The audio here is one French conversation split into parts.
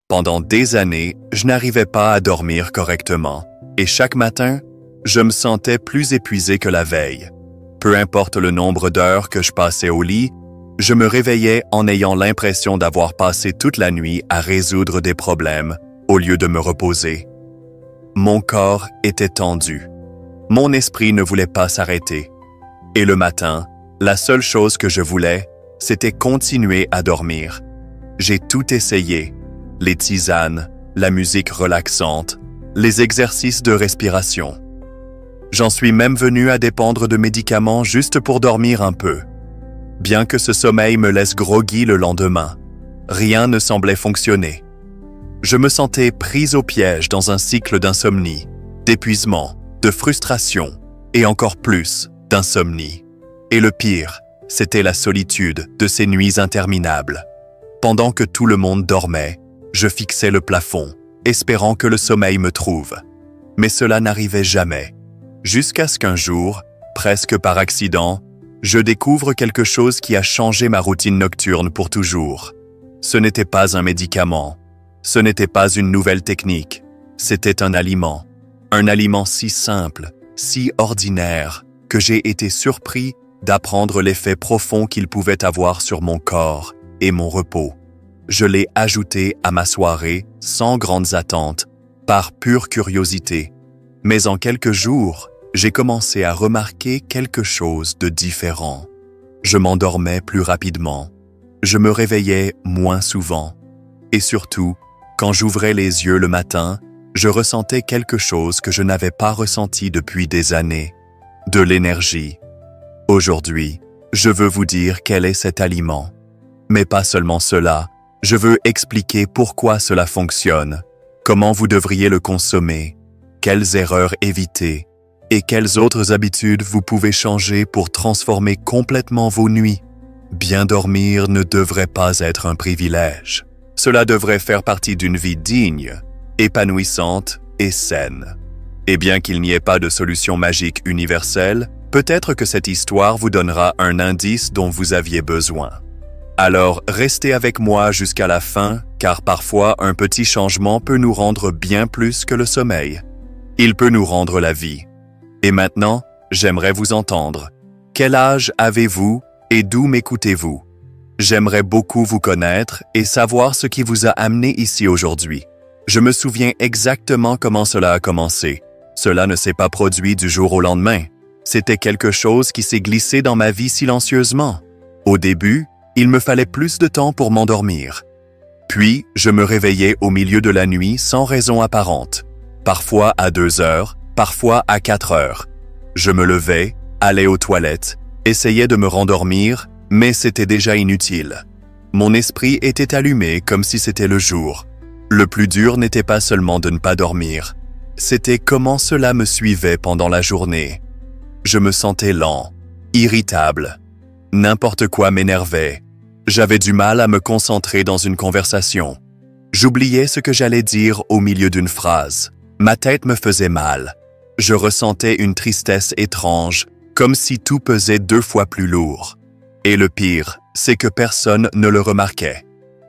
Pendant des années, je n'arrivais pas à dormir correctement, et chaque matin, je me sentais plus épuisé que la veille. Peu importe le nombre d'heures que je passais au lit, je me réveillais en ayant l'impression d'avoir passé toute la nuit à résoudre des problèmes au lieu de me reposer. Mon corps était tendu. Mon esprit ne voulait pas s'arrêter. Et le matin, la seule chose que je voulais, c'était continuer à dormir. J'ai tout essayé. Les tisanes, la musique relaxante, les exercices de respiration. J'en suis même venu à dépendre de médicaments juste pour dormir un peu. Bien que ce sommeil me laisse groggy le lendemain, rien ne semblait fonctionner. Je me sentais pris au piège dans un cycle d'insomnie, d'épuisement, de frustration et encore plus d'insomnie. Et le pire, c'était la solitude de ces nuits interminables. Pendant que tout le monde dormait, je fixais le plafond, espérant que le sommeil me trouve. Mais cela n'arrivait jamais. Jusqu'à ce qu'un jour, presque par accident, je découvre quelque chose qui a changé ma routine nocturne pour toujours. Ce n'était pas un médicament. Ce n'était pas une nouvelle technique. C'était un aliment. Un aliment si simple, si ordinaire, que j'ai été surpris d'apprendre l'effet profond qu'il pouvait avoir sur mon corps et mon repos. Je l'ai ajouté à ma soirée sans grandes attentes, par pure curiosité. Mais en quelques jours, j'ai commencé à remarquer quelque chose de différent. Je m'endormais plus rapidement. Je me réveillais moins souvent. Et surtout, quand j'ouvrais les yeux le matin, je ressentais quelque chose que je n'avais pas ressenti depuis des années. De l'énergie. Aujourd'hui, je veux vous dire quel est cet aliment. Mais pas seulement cela, je veux expliquer pourquoi cela fonctionne, comment vous devriez le consommer, quelles erreurs éviter et quelles autres habitudes vous pouvez changer pour transformer complètement vos nuits. Bien dormir ne devrait pas être un privilège. Cela devrait faire partie d'une vie digne, épanouissante et saine. Et bien qu'il n'y ait pas de solution magique universelle, peut-être que cette histoire vous donnera un indice dont vous aviez besoin. Alors, restez avec moi jusqu'à la fin, car parfois un petit changement peut nous rendre bien plus que le sommeil. Il peut nous rendre la vie. Et maintenant, j'aimerais vous entendre. Quel âge avez-vous et d'où m'écoutez-vous? J'aimerais beaucoup vous connaître et savoir ce qui vous a amené ici aujourd'hui. Je me souviens exactement comment cela a commencé. Cela ne s'est pas produit du jour au lendemain. C'était quelque chose qui s'est glissé dans ma vie silencieusement. Au début, il me fallait plus de temps pour m'endormir. Puis, je me réveillais au milieu de la nuit sans raison apparente. Parfois à 2 heures, parfois à 4 heures. Je me levais, allais aux toilettes, essayais de me rendormir, mais c'était déjà inutile. Mon esprit était allumé comme si c'était le jour. Le plus dur n'était pas seulement de ne pas dormir, c'était comment cela me suivait pendant la journée. Je me sentais lent, irritable. N'importe quoi m'énervait. J'avais du mal à me concentrer dans une conversation. J'oubliais ce que j'allais dire au milieu d'une phrase. Ma tête me faisait mal. Je ressentais une tristesse étrange, comme si tout pesait 2 fois plus lourd. Et le pire, c'est que personne ne le remarquait.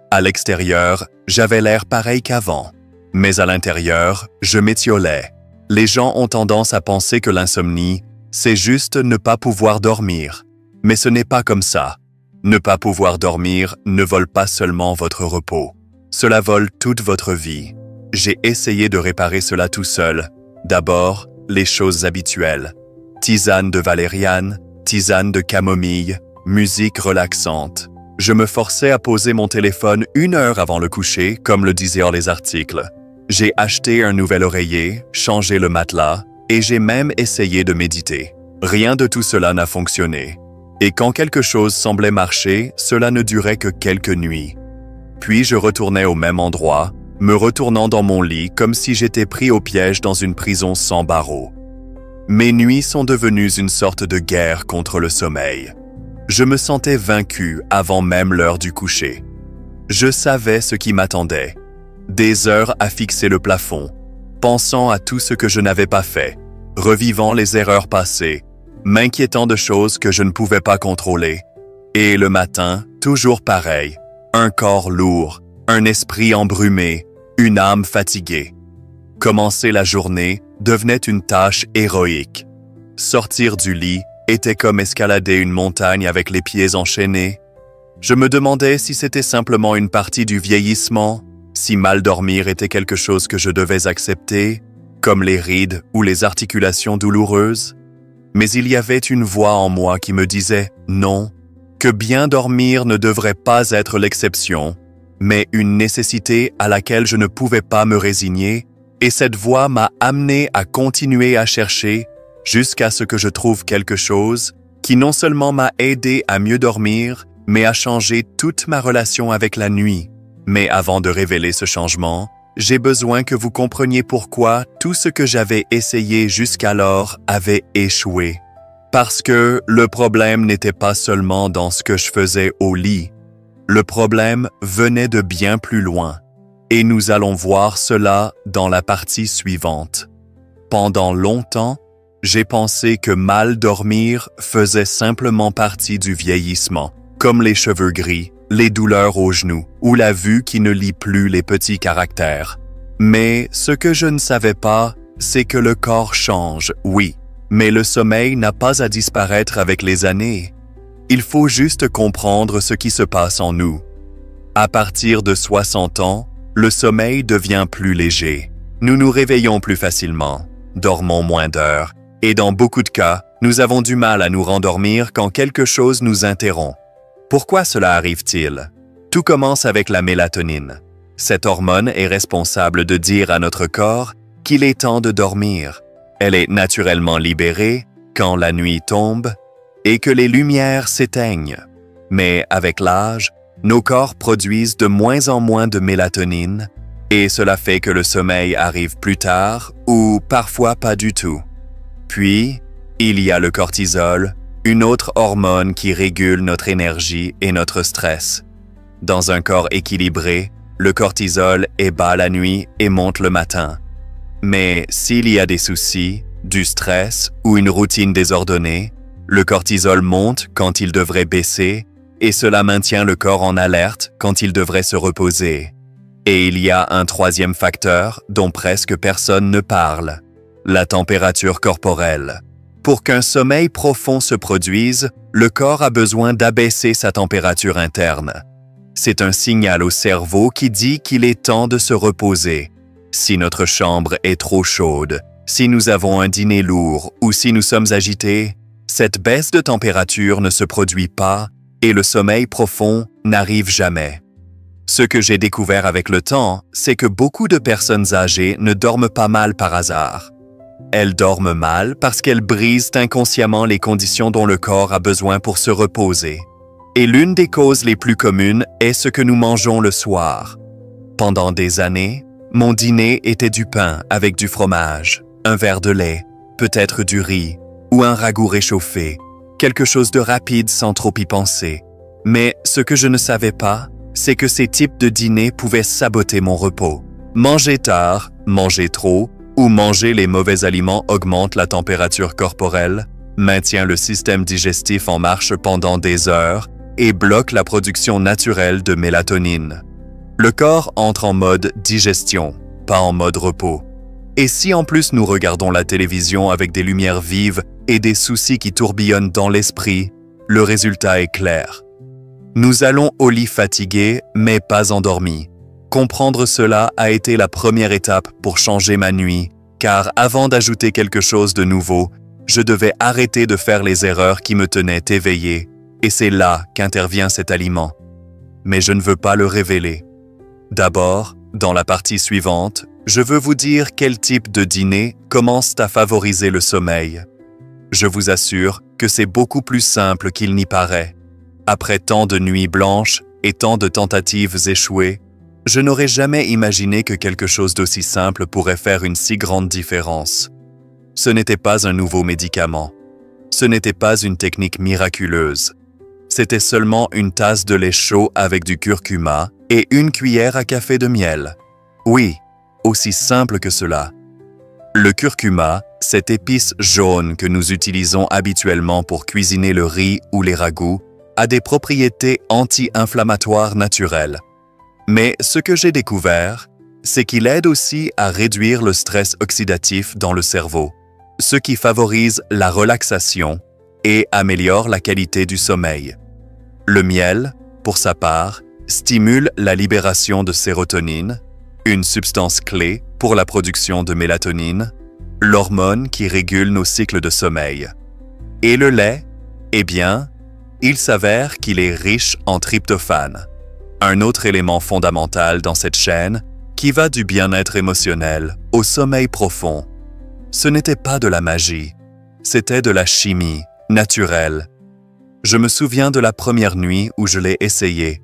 À l'extérieur, j'avais l'air pareil qu'avant. Mais à l'intérieur, je m'étiolais. Les gens ont tendance à penser que l'insomnie, c'est juste ne pas pouvoir dormir. Mais ce n'est pas comme ça. Ne pas pouvoir dormir ne vole pas seulement votre repos. Cela vole toute votre vie. J'ai essayé de réparer cela tout seul. D'abord, les choses habituelles. Tisane de valériane, tisane de camomille, musique relaxante. Je me forçais à poser mon téléphone 1 heure avant le coucher, comme le disaient les articles. J'ai acheté un nouvel oreiller, changé le matelas, et j'ai même essayé de méditer. Rien de tout cela n'a fonctionné. Et quand quelque chose semblait marcher, cela ne durait que quelques nuits. Puis je retournais au même endroit, me retournant dans mon lit comme si j'étais pris au piège dans une prison sans barreaux. Mes nuits sont devenues une sorte de guerre contre le sommeil. Je me sentais vaincu avant même l'heure du coucher. Je savais ce qui m'attendait. Des heures à fixer le plafond, pensant à tout ce que je n'avais pas fait, revivant les erreurs passées, m'inquiétant de choses que je ne pouvais pas contrôler. Et le matin, toujours pareil, un corps lourd, un esprit embrumé, une âme fatiguée. Commencer la journée devenait une tâche héroïque. Sortir du lit était comme escalader une montagne avec les pieds enchaînés. Je me demandais si c'était simplement une partie du vieillissement, si mal dormir était quelque chose que je devais accepter, comme les rides ou les articulations douloureuses. Mais il y avait une voix en moi qui me disait non, que bien dormir ne devrait pas être l'exception, mais une nécessité à laquelle je ne pouvais pas me résigner, et cette voix m'a amené à continuer à chercher jusqu'à ce que je trouve quelque chose qui non seulement m'a aidé à mieux dormir, mais a changé toute ma relation avec la nuit. Mais avant de révéler ce changement, j'ai besoin que vous compreniez pourquoi tout ce que j'avais essayé jusqu'alors avait échoué. Parce que le problème n'était pas seulement dans ce que je faisais au lit. Le problème venait de bien plus loin. Et nous allons voir cela dans la partie suivante. Pendant longtemps, j'ai pensé que mal dormir faisait simplement partie du vieillissement, comme les cheveux gris, les douleurs aux genoux ou la vue qui ne lit plus les petits caractères. Mais ce que je ne savais pas, c'est que le corps change, oui, mais le sommeil n'a pas à disparaître avec les années. Il faut juste comprendre ce qui se passe en nous. À partir de 60 ans, le sommeil devient plus léger. Nous nous réveillons plus facilement, dormons moins d'heures, et dans beaucoup de cas, nous avons du mal à nous rendormir quand quelque chose nous interrompt. Pourquoi cela arrive-t-il? Tout commence avec la mélatonine. Cette hormone est responsable de dire à notre corps qu'il est temps de dormir. Elle est naturellement libérée quand la nuit tombe et que les lumières s'éteignent. Mais avec l'âge, nos corps produisent de moins en moins de mélatonine et cela fait que le sommeil arrive plus tard ou parfois pas du tout. Puis, il y a le cortisol, une autre hormone qui régule notre énergie et notre stress. Dans un corps équilibré, le cortisol est bas la nuit et monte le matin. Mais s'il y a des soucis, du stress ou une routine désordonnée, le cortisol monte quand il devrait baisser et cela maintient le corps en alerte quand il devrait se reposer. Et il y a un troisième facteur dont presque personne ne parle, la température corporelle. Pour qu'un sommeil profond se produise, le corps a besoin d'abaisser sa température interne. C'est un signal au cerveau qui dit qu'il est temps de se reposer. Si notre chambre est trop chaude, si nous avons un dîner lourd ou si nous sommes agités, cette baisse de température ne se produit pas et le sommeil profond n'arrive jamais. Ce que j'ai découvert avec le temps, c'est que beaucoup de personnes âgées ne dorment pas mal par hasard. Elles dorment mal parce qu'elles brisent inconsciemment les conditions dont le corps a besoin pour se reposer. Et l'une des causes les plus communes est ce que nous mangeons le soir. Pendant des années, mon dîner était du pain avec du fromage, un verre de lait, peut-être du riz ou un ragoût réchauffé, quelque chose de rapide sans trop y penser. Mais ce que je ne savais pas, c'est que ces types de dîners pouvaient saboter mon repos. Manger tard, manger trop ou manger les mauvais aliments augmente la température corporelle, maintient le système digestif en marche pendant des heures et bloque la production naturelle de mélatonine. Le corps entre en mode digestion, pas en mode repos. Et si en plus nous regardons la télévision avec des lumières vives et des soucis qui tourbillonnent dans l'esprit, le résultat est clair. Nous allons au lit fatigués, mais pas endormis. Comprendre cela a été la première étape pour changer ma nuit, car avant d'ajouter quelque chose de nouveau, je devais arrêter de faire les erreurs qui me tenaient éveillé, et c'est là qu'intervient cet aliment. Mais je ne veux pas le révéler. D'abord, dans la partie suivante, je veux vous dire quel type de dîner commence à favoriser le sommeil. Je vous assure que c'est beaucoup plus simple qu'il n'y paraît. Après tant de nuits blanches et tant de tentatives échouées, je n'aurais jamais imaginé que quelque chose d'aussi simple pourrait faire une si grande différence. Ce n'était pas un nouveau médicament. Ce n'était pas une technique miraculeuse. C'était seulement une tasse de lait chaud avec du curcuma et une cuillère à café de miel. Oui, aussi simple que cela. Le curcuma, cette épice jaune que nous utilisons habituellement pour cuisiner le riz ou les ragoûts, a des propriétés anti-inflammatoires naturelles. Mais ce que j'ai découvert, c'est qu'il aide aussi à réduire le stress oxydatif dans le cerveau, ce qui favorise la relaxation et améliore la qualité du sommeil. Le miel, pour sa part, stimule la libération de sérotonine, une substance clé pour la production de mélatonine, l'hormone qui régule nos cycles de sommeil. Et le lait, eh bien, il s'avère qu'il est riche en tryptophane, un autre élément fondamental dans cette chaîne qui va du bien-être émotionnel au sommeil profond. Ce n'était pas de la magie, c'était de la chimie naturelle. Je me souviens de la première nuit où je l'ai essayé.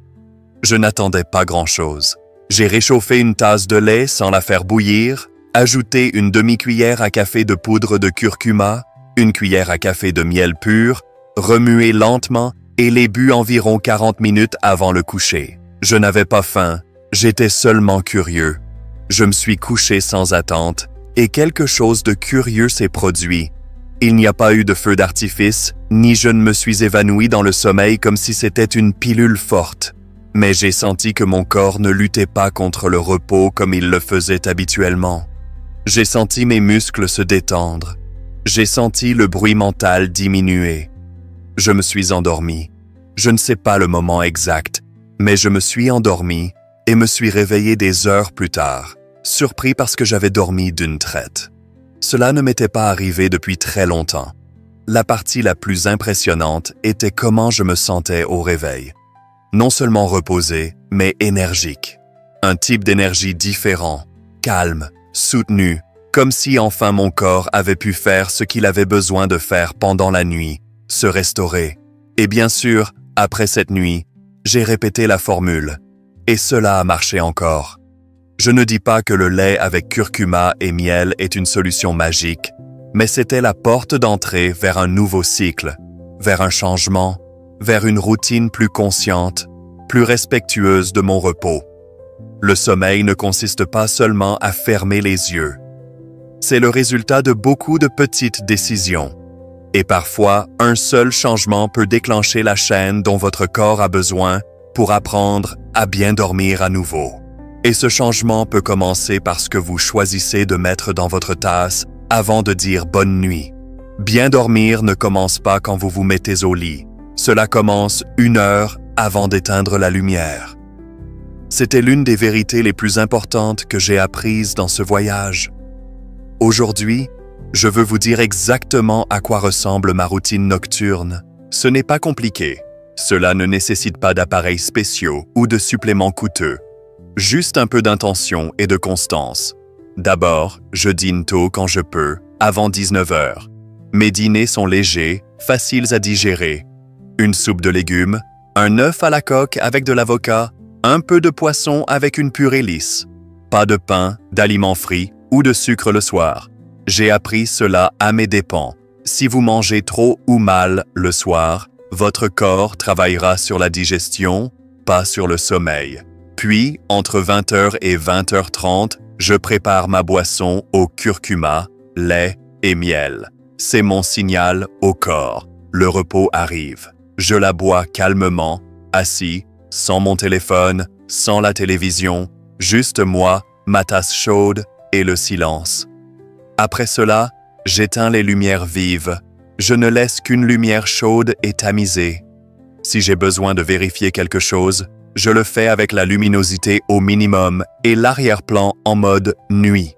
Je n'attendais pas grand-chose. J'ai réchauffé une tasse de lait sans la faire bouillir, ajouté une demi-cuillère à café de poudre de curcuma, une cuillère à café de miel pur, remué lentement et l'ai bu environ 40 minutes avant le coucher. Je n'avais pas faim, j'étais seulement curieux. Je me suis couché sans attente et quelque chose de curieux s'est produit. Il n'y a pas eu de feu d'artifice, ni je ne me suis évanoui dans le sommeil comme si c'était une pilule forte. Mais j'ai senti que mon corps ne luttait pas contre le repos comme il le faisait habituellement. J'ai senti mes muscles se détendre. J'ai senti le bruit mental diminuer. Je me suis endormi. Je ne sais pas le moment exact, mais je me suis endormi et me suis réveillé des heures plus tard, surpris parce que j'avais dormi d'une traite. Cela ne m'était pas arrivé depuis très longtemps. La partie la plus impressionnante était comment je me sentais au réveil. Non seulement reposé, mais énergique. Un type d'énergie différent, calme, soutenu, comme si enfin mon corps avait pu faire ce qu'il avait besoin de faire pendant la nuit, se restaurer. Et bien sûr, après cette nuit, j'ai répété la formule. Et cela a marché encore. Je ne dis pas que le lait avec curcuma et miel est une solution magique, mais c'était la porte d'entrée vers un nouveau cycle, vers un changement, vers une routine plus consciente, plus respectueuse de mon repos. Le sommeil ne consiste pas seulement à fermer les yeux. C'est le résultat de beaucoup de petites décisions. Et parfois, un seul changement peut déclencher la chaîne dont votre corps a besoin pour apprendre à bien dormir à nouveau. Et ce changement peut commencer par ce que vous choisissez de mettre dans votre tasse avant de dire bonne nuit. Bien dormir ne commence pas quand vous vous mettez au lit. Cela commence 1 heure avant d'éteindre la lumière. C'était l'une des vérités les plus importantes que j'ai apprises dans ce voyage. Aujourd'hui, je veux vous dire exactement à quoi ressemble ma routine nocturne. Ce n'est pas compliqué. Cela ne nécessite pas d'appareils spéciaux ou de suppléments coûteux. Juste un peu d'intention et de constance. D'abord, je dîne tôt quand je peux, avant 19 heures. Mes dîners sont légers, faciles à digérer. Une soupe de légumes, un œuf à la coque avec de l'avocat, un peu de poisson avec une purée lisse. Pas de pain, d'aliments frits ou de sucre le soir. J'ai appris cela à mes dépens. Si vous mangez trop ou mal le soir, votre corps travaillera sur la digestion, pas sur le sommeil. Puis, entre 20h et 20h30, je prépare ma boisson au curcuma, lait et miel. C'est mon signal au corps. Le repos arrive. Je la bois calmement, assis, sans mon téléphone, sans la télévision, juste moi, ma tasse chaude et le silence. Après cela, j'éteins les lumières vives. Je ne laisse qu'une lumière chaude et tamisée. Si j'ai besoin de vérifier quelque chose, je le fais avec la luminosité au minimum et l'arrière-plan en mode nuit.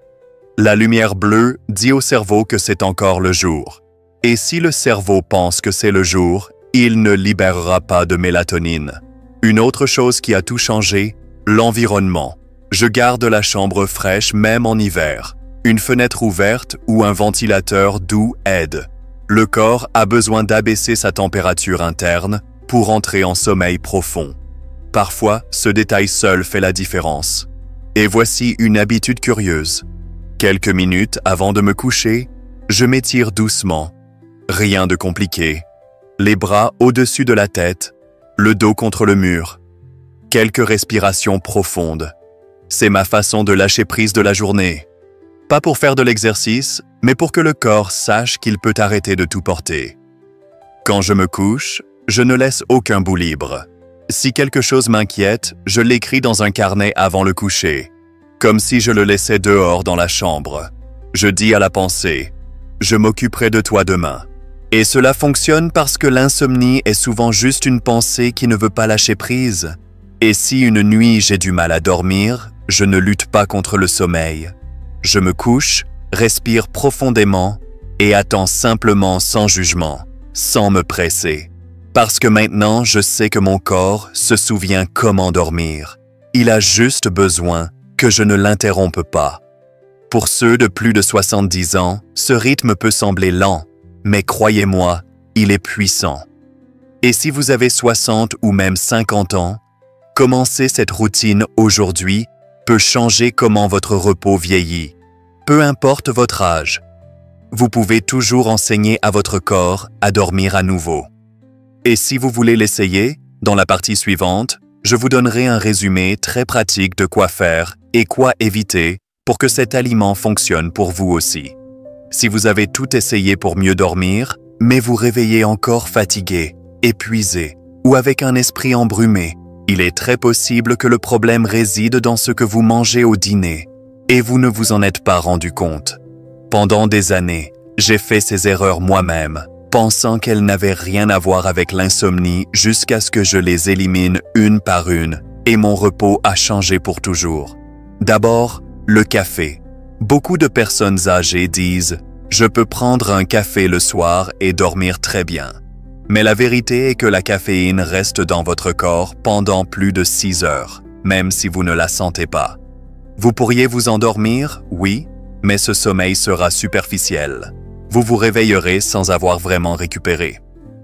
La lumière bleue dit au cerveau que c'est encore le jour. Et si le cerveau pense que c'est le jour, il ne libérera pas de mélatonine. Une autre chose qui a tout changé, l'environnement. Je garde la chambre fraîche même en hiver. Une fenêtre ouverte ou un ventilateur doux aide. Le corps a besoin d'abaisser sa température interne pour entrer en sommeil profond. Parfois, ce détail seul fait la différence. Et voici une habitude curieuse. Quelques minutes avant de me coucher, je m'étire doucement. Rien de compliqué. Les bras au-dessus de la tête, le dos contre le mur. Quelques respirations profondes. C'est ma façon de lâcher prise de la journée. Pas pour faire de l'exercice, mais pour que le corps sache qu'il peut arrêter de tout porter. Quand je me couche, je ne laisse aucun bout libre. Si quelque chose m'inquiète, je l'écris dans un carnet avant le coucher. comme si je le laissais dehors dans la chambre. Je dis à la pensée, je m'occuperai de toi demain. Et cela fonctionne parce que l'insomnie est souvent juste une pensée qui ne veut pas lâcher prise. Et si une nuit j'ai du mal à dormir, je ne lutte pas contre le sommeil. Je me couche, respire profondément et attends simplement sans jugement, sans me presser. Parce que maintenant, je sais que mon corps se souvient comment dormir. Il a juste besoin que je ne l'interrompe pas. Pour ceux de plus de 70 ans, ce rythme peut sembler lent, mais croyez-moi, il est puissant. Et si vous avez 60 ou même 50 ans, commencer cette routine aujourd'hui peut changer comment votre repos vieillit. Peu importe votre âge, vous pouvez toujours enseigner à votre corps à dormir à nouveau. Et si vous voulez l'essayer, dans la partie suivante, je vous donnerai un résumé très pratique de quoi faire et quoi éviter pour que cet aliment fonctionne pour vous aussi. Si vous avez tout essayé pour mieux dormir, mais vous réveillez encore fatigué, épuisé ou avec un esprit embrumé, il est très possible que le problème réside dans ce que vous mangez au dîner et vous ne vous en êtes pas rendu compte. Pendant des années, j'ai fait ces erreurs moi-même, pensant qu'elles n'avaient rien à voir avec l'insomnie jusqu'à ce que je les élimine une par une et mon repos a changé pour toujours. D'abord, le café. Beaucoup de personnes âgées disent « Je peux prendre un café le soir et dormir très bien ». Mais la vérité est que la caféine reste dans votre corps pendant plus de 6 heures, même si vous ne la sentez pas. Vous pourriez vous endormir, oui, mais ce sommeil sera superficiel. Vous vous réveillerez sans avoir vraiment récupéré.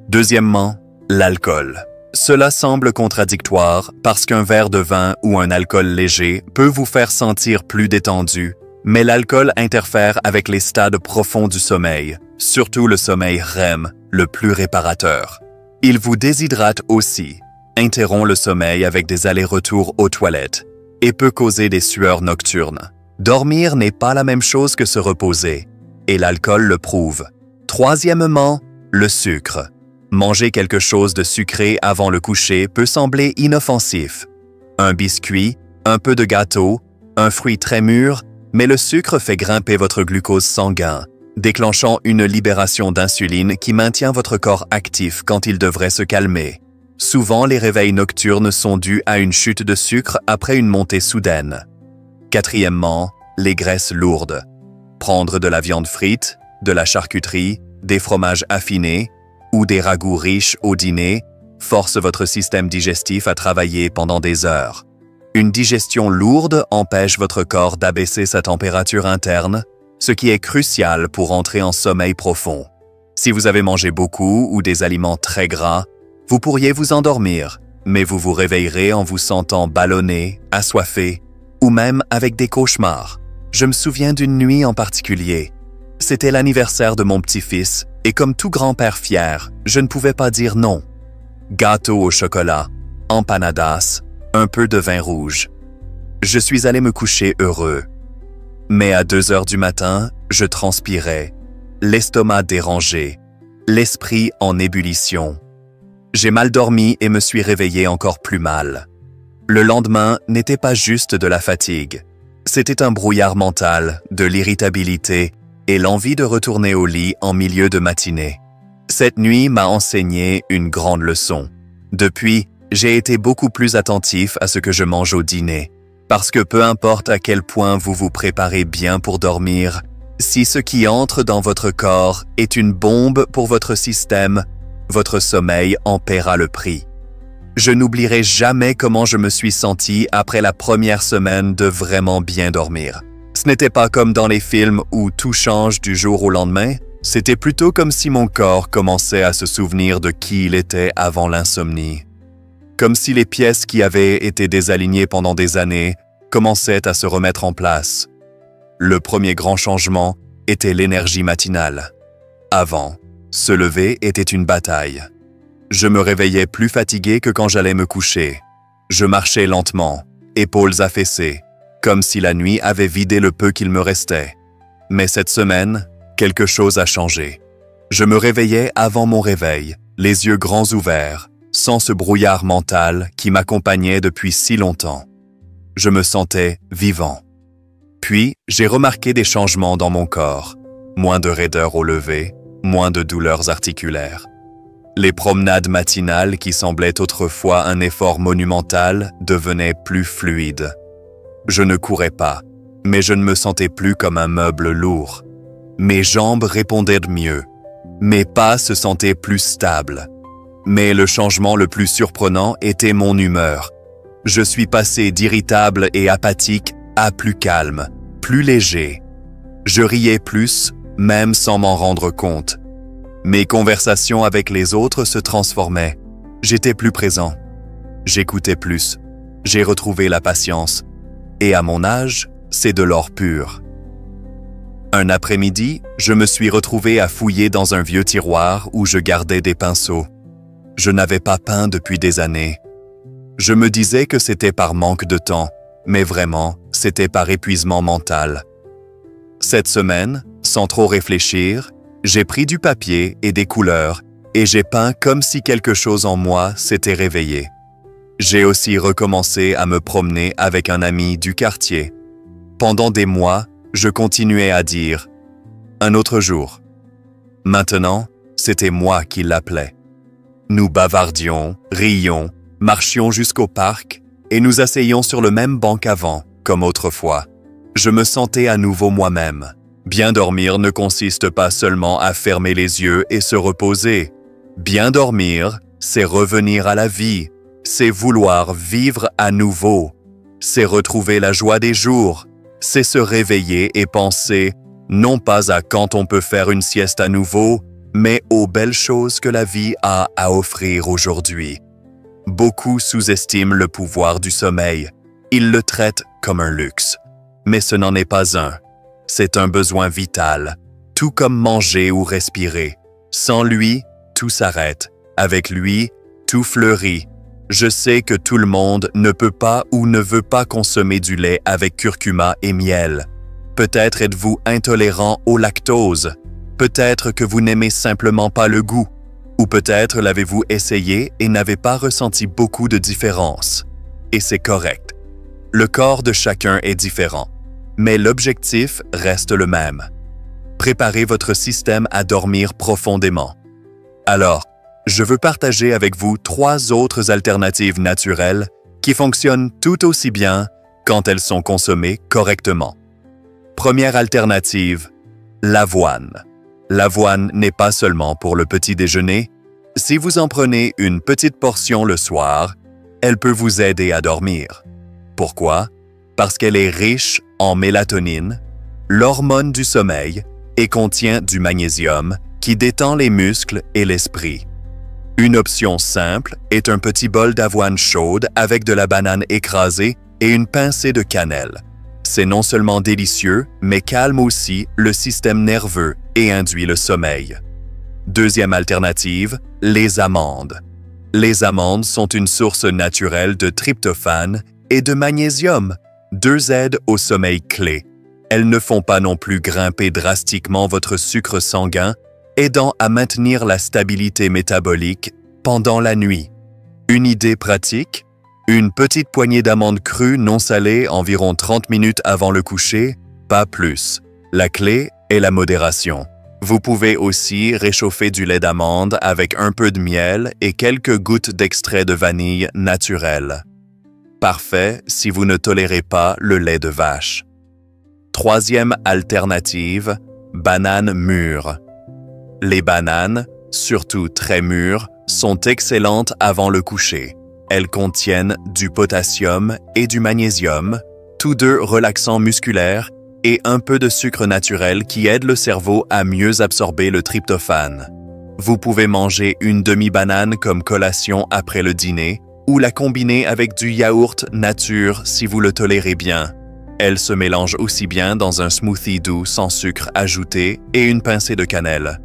Deuxièmement, l'alcool. Cela semble contradictoire parce qu'un verre de vin ou un alcool léger peut vous faire sentir plus détendu, mais l'alcool interfère avec les stades profonds du sommeil, surtout le sommeil REM, le plus réparateur. Il vous déshydrate aussi, interrompt le sommeil avec des allers-retours aux toilettes et peut causer des sueurs nocturnes. Dormir n'est pas la même chose que se reposer, et l'alcool le prouve. Troisièmement, le sucre. Manger quelque chose de sucré avant le coucher peut sembler inoffensif. Un biscuit, un peu de gâteau, un fruit très mûr, mais le sucre fait grimper votre glucose sanguin, déclenchant une libération d'insuline qui maintient votre corps actif quand il devrait se calmer. Souvent, les réveils nocturnes sont dus à une chute de sucre après une montée soudaine. Quatrièmement, les graisses lourdes. Prendre de la viande frite, de la charcuterie, des fromages affinés ou des ragoûts riches au dîner force votre système digestif à travailler pendant des heures. Une digestion lourde empêche votre corps d'abaisser sa température interne, ce qui est crucial pour entrer en sommeil profond. Si vous avez mangé beaucoup ou des aliments très gras, vous pourriez vous endormir, mais vous vous réveillerez en vous sentant ballonné, assoiffé ou même avec des cauchemars. Je me souviens d'une nuit en particulier. C'était l'anniversaire de mon petit-fils et comme tout grand-père fier, je ne pouvais pas dire non. Gâteau au chocolat, empanadas, un peu de vin rouge. Je suis allé me coucher heureux. Mais à 2 heures du matin, je transpirais, l'estomac dérangé, l'esprit en ébullition. J'ai mal dormi et me suis réveillé encore plus mal. Le lendemain n'était pas juste de la fatigue. C'était un brouillard mental, de l'irritabilité et l'envie de retourner au lit en milieu de matinée. Cette nuit m'a enseigné une grande leçon. Depuis, j'ai été beaucoup plus attentif à ce que je mange au dîner, parce que peu importe à quel point vous vous préparez bien pour dormir, si ce qui entre dans votre corps est une bombe pour votre système, votre sommeil en paiera le prix. Je n'oublierai jamais comment je me suis senti après la première semaine de vraiment bien dormir. Ce n'était pas comme dans les films où tout change du jour au lendemain, c'était plutôt comme si mon corps commençait à se souvenir de qui il était avant l'insomnie. Comme si les pièces qui avaient été désalignées pendant des années commençaient à se remettre en place. Le premier grand changement était l'énergie matinale. Avant, se lever était une bataille. Je me réveillais plus fatigué que quand j'allais me coucher. Je marchais lentement, épaules affaissées, comme si la nuit avait vidé le peu qu'il me restait. Mais cette semaine, quelque chose a changé. Je me réveillais avant mon réveil, les yeux grands ouverts, sans ce brouillard mental qui m'accompagnait depuis si longtemps. Je me sentais vivant. Puis, j'ai remarqué des changements dans mon corps. Moins de raideur au lever, moins de douleurs articulaires. Les promenades matinales qui semblaient autrefois un effort monumental devenaient plus fluides. Je ne courais pas, mais je ne me sentais plus comme un meuble lourd. Mes jambes répondaient de mieux. Mes pas se sentaient plus stables. Mais le changement le plus surprenant était mon humeur. Je suis passé d'irritable et apathique à plus calme, plus léger. Je riais plus, même sans m'en rendre compte. Mes conversations avec les autres se transformaient. J'étais plus présent. J'écoutais plus. J'ai retrouvé la patience. Et à mon âge, c'est de l'or pur. Un après-midi, je me suis retrouvé à fouiller dans un vieux tiroir où je gardais des pinceaux. Je n'avais pas peint depuis des années. Je me disais que c'était par manque de temps, mais vraiment, c'était par épuisement mental. Cette semaine, sans trop réfléchir, j'ai pris du papier et des couleurs et j'ai peint comme si quelque chose en moi s'était réveillé. J'ai aussi recommencé à me promener avec un ami du quartier. Pendant des mois, je continuais à dire « un autre jour ». Maintenant, c'était moi qui l'appelais. Nous bavardions, rions, marchions jusqu'au parc et nous asseyions sur le même banc qu'avant, comme autrefois. Je me sentais à nouveau moi-même. Bien dormir ne consiste pas seulement à fermer les yeux et se reposer. Bien dormir, c'est revenir à la vie, c'est vouloir vivre à nouveau, c'est retrouver la joie des jours, c'est se réveiller et penser non pas à quand on peut faire une sieste à nouveau, mais aux belles choses que la vie a à offrir aujourd'hui. Beaucoup sous-estiment le pouvoir du sommeil. Ils le traitent comme un luxe. Mais ce n'en est pas un. C'est un besoin vital, tout comme manger ou respirer. Sans lui, tout s'arrête. Avec lui, tout fleurit. Je sais que tout le monde ne peut pas ou ne veut pas consommer du lait avec curcuma et miel. Peut-être êtes-vous intolérant au lactose. Peut-être que vous n'aimez simplement pas le goût. Ou peut-être l'avez-vous essayé et n'avez pas ressenti beaucoup de différence. Et c'est correct. Le corps de chacun est différent. Mais l'objectif reste le même. Préparez votre système à dormir profondément. Alors, je veux partager avec vous 3 autres alternatives naturelles qui fonctionnent tout aussi bien quand elles sont consommées correctement. Première alternative, l'avoine. L'avoine n'est pas seulement pour le petit déjeuner. Si vous en prenez une petite portion le soir, elle peut vous aider à dormir. Pourquoi? Parce qu'elle est riche en mélatonine, l'hormone du sommeil, et contient du magnésium qui détend les muscles et l'esprit. Une option simple est un petit bol d'avoine chaude avec de la banane écrasée et une pincée de cannelle. C'est non seulement délicieux, mais calme aussi le système nerveux et induit le sommeil. Deuxième alternative, les amandes. Les amandes sont une source naturelle de tryptophane et de magnésium, 2 aides au sommeil clés. Elles ne font pas non plus grimper drastiquement votre sucre sanguin, aidant à maintenir la stabilité métabolique pendant la nuit. Une idée pratique? Une petite poignée d'amandes crues non salées environ 30 minutes avant le coucher, pas plus. La clé est la modération. Vous pouvez aussi réchauffer du lait d'amande avec un peu de miel et quelques gouttes d'extrait de vanille naturel. Parfait si vous ne tolérez pas le lait de vache. Troisième alternative, banane mûre. Les bananes, surtout très mûres, sont excellentes avant le coucher. Elles contiennent du potassium et du magnésium, tous deux relaxants musculaires, et un peu de sucre naturel qui aide le cerveau à mieux absorber le tryptophane. Vous pouvez manger une demi-banane comme collation après le dîner ou la combiner avec du yaourt nature si vous le tolérez bien. Elle se mélange aussi bien dans un smoothie doux sans sucre ajouté et une pincée de cannelle.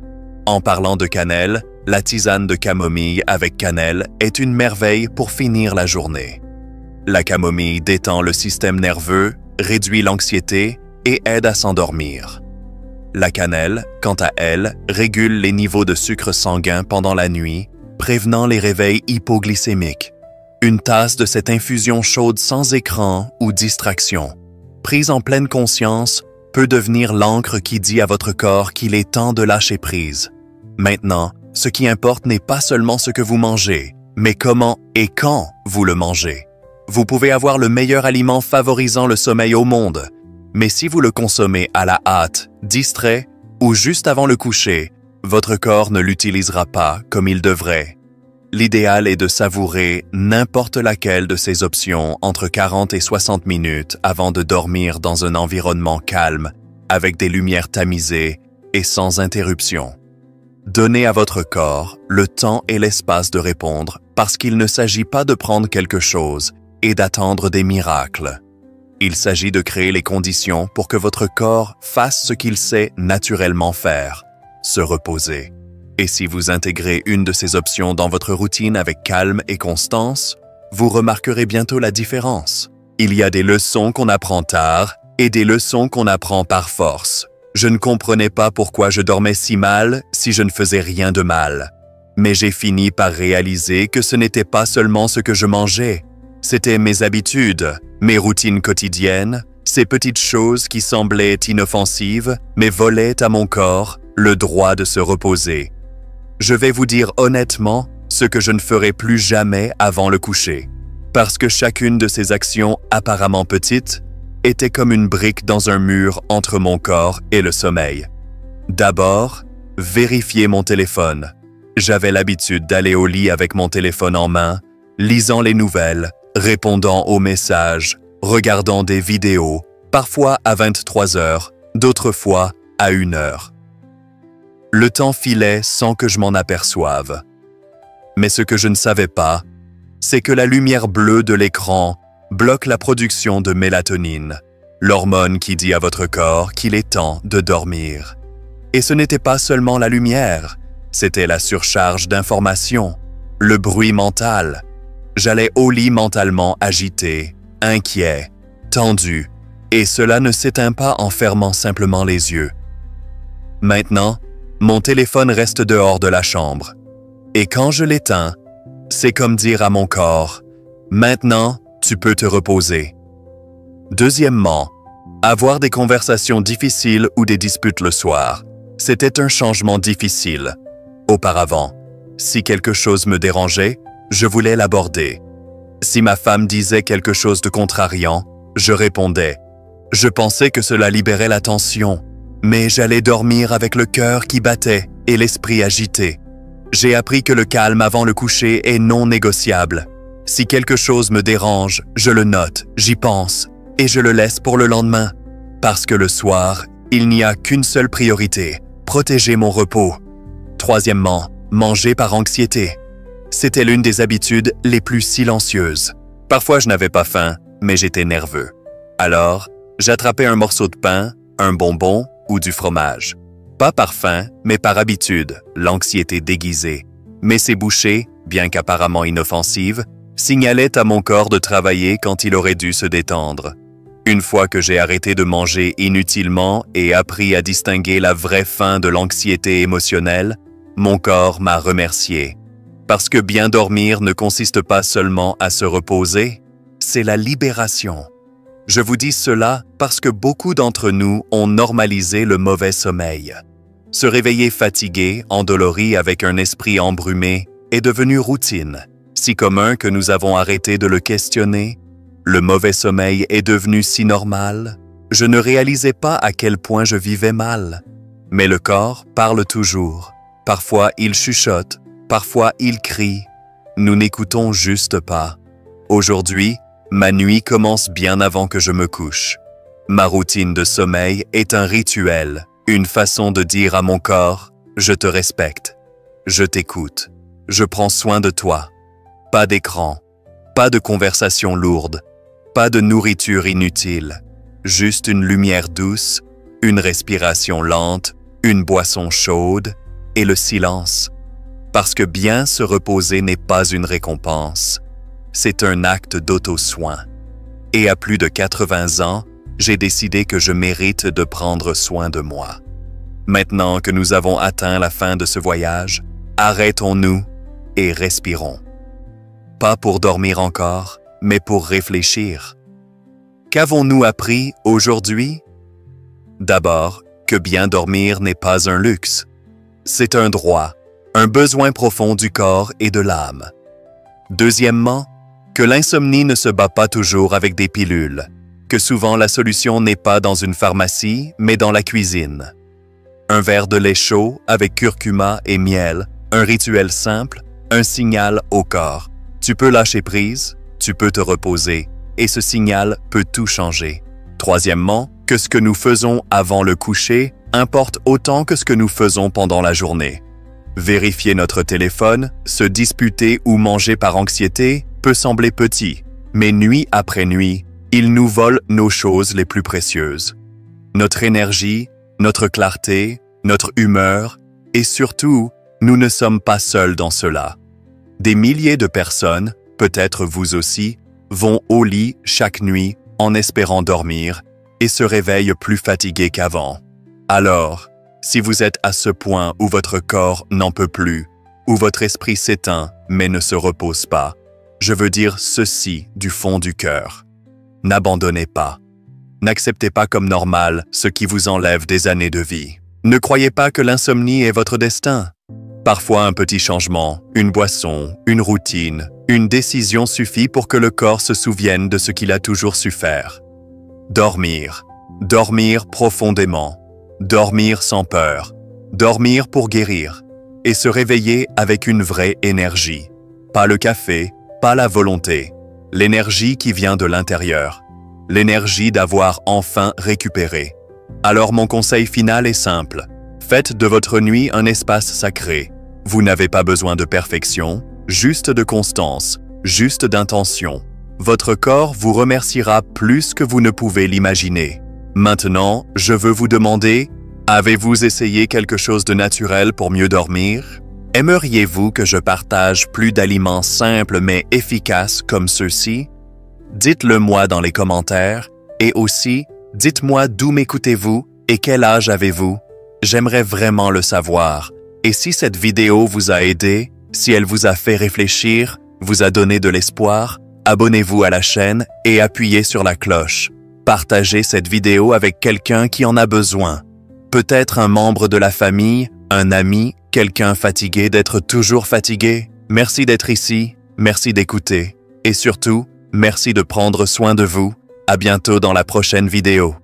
En parlant de cannelle, la tisane de camomille avec cannelle est une merveille pour finir la journée. La camomille détend le système nerveux, réduit l'anxiété et aide à s'endormir. La cannelle, quant à elle, régule les niveaux de sucre sanguin pendant la nuit, prévenant les réveils hypoglycémiques. Une tasse de cette infusion chaude sans écran ou distraction. prise en pleine conscience, peut devenir l'encre qui dit à votre corps qu'il est temps de lâcher prise. Maintenant, ce qui importe n'est pas seulement ce que vous mangez, mais comment et quand vous le mangez. Vous pouvez avoir le meilleur aliment favorisant le sommeil au monde, mais si vous le consommez à la hâte, distrait ou juste avant le coucher, votre corps ne l'utilisera pas comme il devrait. L'idéal est de savourer n'importe laquelle de ces options entre 40 et 60 minutes avant de dormir dans un environnement calme, avec des lumières tamisées et sans interruption. Donnez à votre corps le temps et l'espace de répondre parce qu'il ne s'agit pas de prendre quelque chose et d'attendre des miracles. Il s'agit de créer les conditions pour que votre corps fasse ce qu'il sait naturellement faire, se reposer. Et si vous intégrez une de ces options dans votre routine avec calme et constance, vous remarquerez bientôt la différence. Il y a des leçons qu'on apprend tard et des leçons qu'on apprend par force. Je ne comprenais pas pourquoi je dormais si mal si je ne faisais rien de mal. Mais j'ai fini par réaliser que ce n'était pas seulement ce que je mangeais. C'était mes habitudes, mes routines quotidiennes, ces petites choses qui semblaient inoffensives, mais volaient à mon corps le droit de se reposer. Je vais vous dire honnêtement ce que je ne ferai plus jamais avant le coucher, parce que chacune de ces actions apparemment petites était comme une brique dans un mur entre mon corps et le sommeil. D'abord, vérifier mon téléphone. J'avais l'habitude d'aller au lit avec mon téléphone en main, lisant les nouvelles, répondant aux messages, regardant des vidéos, parfois à 23 heures, d'autres fois à 1 heure. Le temps filait sans que je m'en aperçoive. Mais ce que je ne savais pas, c'est que la lumière bleue de l'écran bloque la production de mélatonine, l'hormone qui dit à votre corps qu'il est temps de dormir. Et ce n'était pas seulement la lumière, c'était la surcharge d'informations, le bruit mental. J'allais au lit mentalement agité, inquiet, tendu, et cela ne s'éteint pas en fermant simplement les yeux. Maintenant, mon téléphone reste dehors de la chambre. Et quand je l'éteins, c'est comme dire à mon corps, « Maintenant, tu peux te reposer. » Deuxièmement, avoir des conversations difficiles ou des disputes le soir, c'était un changement difficile. Auparavant, si quelque chose me dérangeait, je voulais l'aborder. Si ma femme disait quelque chose de contrariant, je répondais. Je pensais que cela libérait la tension, mais j'allais dormir avec le cœur qui battait et l'esprit agité. J'ai appris que le calme avant le coucher est non négociable. Si quelque chose me dérange, je le note, j'y pense, et je le laisse pour le lendemain. Parce que le soir, il n'y a qu'une seule priorité, protéger mon repos. Troisièmement, manger par anxiété. C'était l'une des habitudes les plus silencieuses. Parfois, je n'avais pas faim, mais j'étais nerveux. Alors, j'attrapais un morceau de pain, un bonbon ou du fromage. Pas par faim, mais par habitude, l'anxiété déguisée. Mais ces bouchées, bien qu'apparemment inoffensives, signalaient à mon corps de travailler quand il aurait dû se détendre. Une fois que j'ai arrêté de manger inutilement et appris à distinguer la vraie faim de l'anxiété émotionnelle, mon corps m'a remercié. Parce que bien dormir ne consiste pas seulement à se reposer, c'est la libération. Je vous dis cela parce que beaucoup d'entre nous ont normalisé le mauvais sommeil. Se réveiller fatigué, endolori avec un esprit embrumé est devenu routine, si commun que nous avons arrêté de le questionner. Le mauvais sommeil est devenu si normal. Je ne réalisais pas à quel point je vivais mal. Mais le corps parle toujours. Parfois il chuchote, parfois il crie. Nous n'écoutons juste pas. Aujourd'hui, ma nuit commence bien avant que je me couche. Ma routine de sommeil est un rituel, une façon de dire à mon corps « Je te respecte, je t'écoute, je prends soin de toi ». Pas d'écran, pas de conversation lourde, pas de nourriture inutile, juste une lumière douce, une respiration lente, une boisson chaude et le silence. Parce que bien se reposer n'est pas une récompense, c'est un acte d'auto-soin. Et à plus de 80 ans, j'ai décidé que je mérite de prendre soin de moi. Maintenant que nous avons atteint la fin de ce voyage, arrêtons-nous et respirons. Pas pour dormir encore, mais pour réfléchir. Qu'avons-nous appris aujourd'hui? D'abord, que bien dormir n'est pas un luxe. C'est un droit, un besoin profond du corps et de l'âme. Deuxièmement, que l'insomnie ne se bat pas toujours avec des pilules, que souvent la solution n'est pas dans une pharmacie, mais dans la cuisine. Un verre de lait chaud avec curcuma et miel, un rituel simple, un signal au corps. Tu peux lâcher prise, tu peux te reposer, et ce signal peut tout changer. Troisièmement, que ce que nous faisons avant le coucher importe autant que ce que nous faisons pendant la journée. Vérifier notre téléphone, se disputer ou manger par anxiété peut sembler petit, mais nuit après nuit, il nous vole nos choses les plus précieuses. Notre énergie, notre clarté, notre humeur, et surtout, nous ne sommes pas seuls dans cela. Des milliers de personnes, peut-être vous aussi, vont au lit chaque nuit en espérant dormir et se réveillent plus fatigués qu'avant. Alors, si vous êtes à ce point où votre corps n'en peut plus, où votre esprit s'éteint mais ne se repose pas, je veux dire ceci du fond du cœur. N'abandonnez pas. N'acceptez pas comme normal ce qui vous enlève des années de vie. Ne croyez pas que l'insomnie est votre destin. Parfois un petit changement, une boisson, une routine, une décision suffit pour que le corps se souvienne de ce qu'il a toujours su faire. Dormir. Dormir profondément. Dormir sans peur. Dormir pour guérir. Et se réveiller avec une vraie énergie. Pas le café, pas la volonté. L'énergie qui vient de l'intérieur. L'énergie d'avoir enfin récupéré. Alors mon conseil final est simple. Faites de votre nuit un espace sacré. Vous n'avez pas besoin de perfection, juste de constance, juste d'intention. Votre corps vous remerciera plus que vous ne pouvez l'imaginer. Maintenant, je veux vous demander, avez-vous essayé quelque chose de naturel pour mieux dormir? Aimeriez-vous que je partage plus d'aliments simples mais efficaces comme ceux-ci? Dites-le moi dans les commentaires et aussi, dites-moi d'où m'écoutez-vous et quel âge avez-vous? J'aimerais vraiment le savoir. Et si cette vidéo vous a aidé, si elle vous a fait réfléchir, vous a donné de l'espoir, abonnez-vous à la chaîne et appuyez sur la cloche. Partagez cette vidéo avec quelqu'un qui en a besoin. Peut-être un membre de la famille, un ami, quelqu'un fatigué d'être toujours fatigué. Merci d'être ici, merci d'écouter. Et surtout, merci de prendre soin de vous. À bientôt dans la prochaine vidéo.